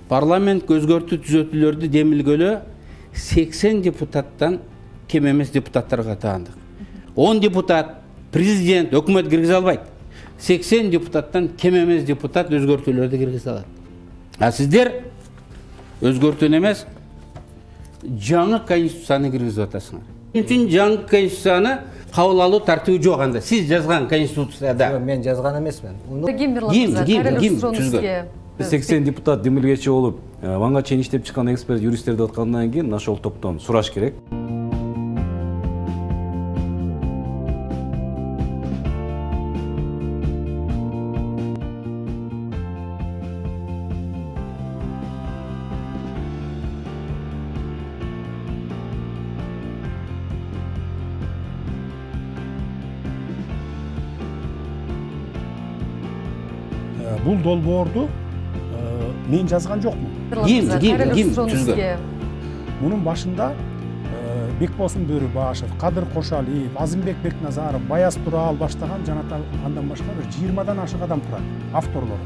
парламент өзгөртүү түзөтүүлөрдү демилгөлө 80 депутаттан кем эмес депутаттарга таандык. 10 депутат президент, өкмөт киргизе албайт. 80 депутаттан кем эмес депутат өзгөртүүлөрдү киргизе алат. А сиздер өзгөртүүнү эмес, жаңы конституцияны киргизип атасыңар. Үчүн жаңы конституцияны кабыл алуу тартиби жок анда. Сиз жазган конституцияда. Мен жазган эмесмин. Ким түзгөн? 80 депутат демилгечи болуп, мага чейин иштеп чыккан эксперт юристтер деп аткандан кийин ошол топтон сураш керек. Бул долбоорду мен жазган жокмун. Ким түзгөн? Мунун башында Бекболсун Бөрүбашев, Кадыр Кошалиев, Азимбек Бекназаров, Баяз Турал баштаган жана андан башка 20-дан ашык адам турат, авторлор.